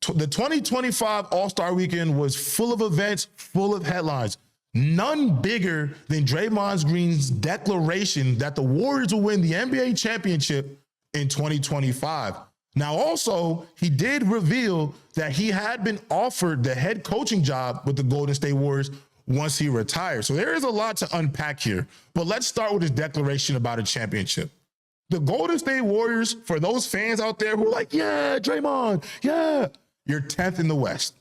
The 2025 All-Star Weekend was full of events, full of headlines. None bigger than Draymond Green's declaration that the Warriors will win the NBA championship in 2025. Now, also, he did reveal that he had been offered the head coaching job with the Golden State Warriors once he retired. So there is a lot to unpack here. But let's start with his declaration about a championship. The Golden State Warriors, for those fans out there who are like, yeah, Draymond, yeah, you're 10th in the West.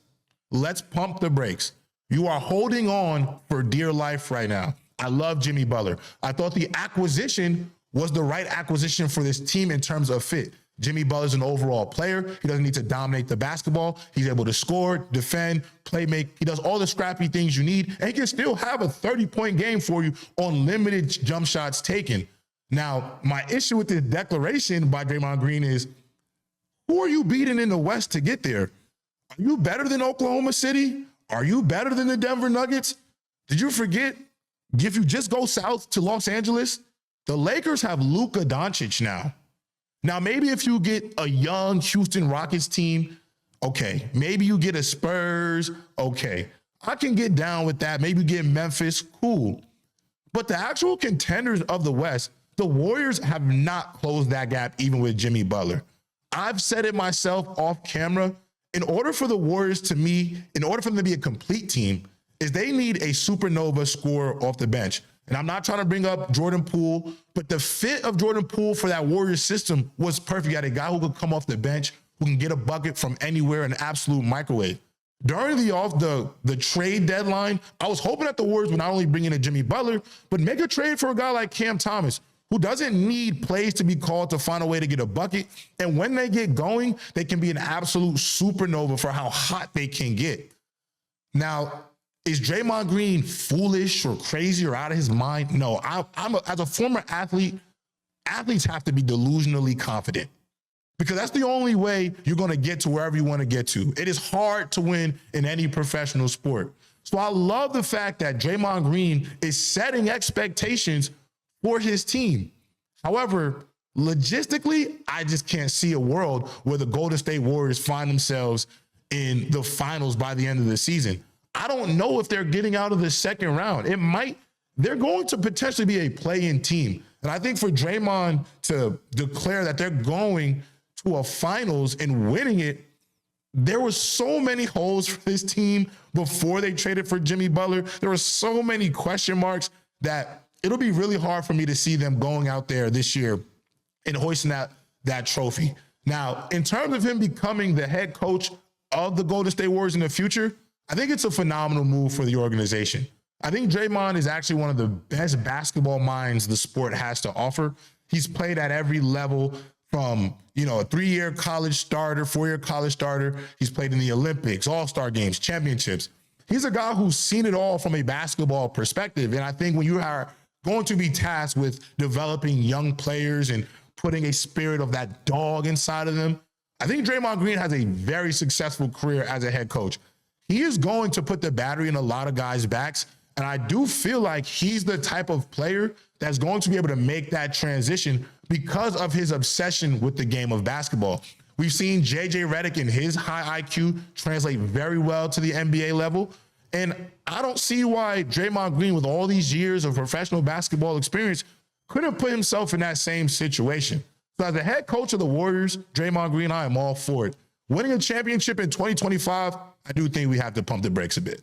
Let's pump the brakes. You are holding on for dear life right now. I love Jimmy Butler. I thought the acquisition was the right acquisition for this team in terms of fit. Jimmy Butler's an overall player. He doesn't need to dominate the basketball. He's able to score, defend, play make. He does all the scrappy things you need, and he can still have a 30-point game for you on limited jump shots taken. Now, my issue with this declaration by Draymond Green is, who are you beating in the West to get there? Are you better than Oklahoma City? Are you better than the Denver Nuggets? Did you forget, if you just go south to Los Angeles, the Lakers have Luka Doncic now. Now, maybe if you get a young Houston Rockets team, okay. Maybe you get a Spurs, okay. I can get down with that. Maybe you get Memphis, cool. But the actual contenders of the West, the Warriors have not closed that gap even with Jimmy Butler. I've said it myself off camera. In order for the Warriors to be a complete team, is they need a supernova scorer off the bench. And I'm not trying to bring up Jordan Poole, but the fit of Jordan Poole for that Warriors system was perfect. You had a guy who could come off the bench, who can get a bucket from anywhere, an absolute microwave. During the trade deadline, I was hoping that the Warriors would not only bring in a Jimmy Butler, but make a trade for a guy like Cam Thomas, who doesn't need plays to be called to find a way to get a bucket. And when they get going, they can be an absolute supernova for how hot they can get. Now, is Draymond Green foolish or crazy or out of his mind? No, as a former athlete, athletes have to be delusionally confident, because that's the only way you're going to get to wherever you want to get to. It is hard to win in any professional sport. So I love the fact that Draymond Green is setting expectations for his team. However, logistically, I just can't see a world where the Golden State Warriors find themselves in the finals by the end of the season. I don't know if they're getting out of the second round. They're going to potentially be a play-in team. And I think for Draymond to declare that they're going to a finals and winning it, there were so many holes for this team before they traded for Jimmy Butler. There were so many question marks that it'll be really hard for me to see them going out there this year and hoisting that trophy. Now, in terms of him becoming the head coach of the Golden State Warriors in the future, I think it's a phenomenal move for the organization. I think Draymond is actually one of the best basketball minds the sport has to offer. He's played at every level, from, a 3-year college starter, 4-year college starter. He's played in the Olympics, All-Star games, championships. He's a guy who's seen it all from a basketball perspective. And I think when you are going to be tasked with developing young players and putting a spirit of that dog inside of them, I think Draymond Green has a very successful career as a head coach. He is going to put the battery in a lot of guys' backs. And I do feel like he's the type of player that's going to be able to make that transition because of his obsession with the game of basketball. We've seen JJ Redick and his high IQ translate very well to the NBA level. And I don't see why Draymond Green, with all these years of professional basketball experience, couldn't put himself in that same situation. So as the head coach of the Warriors, Draymond Green, I am all for it. Winning a championship in 2025, I do think we have to pump the brakes a bit.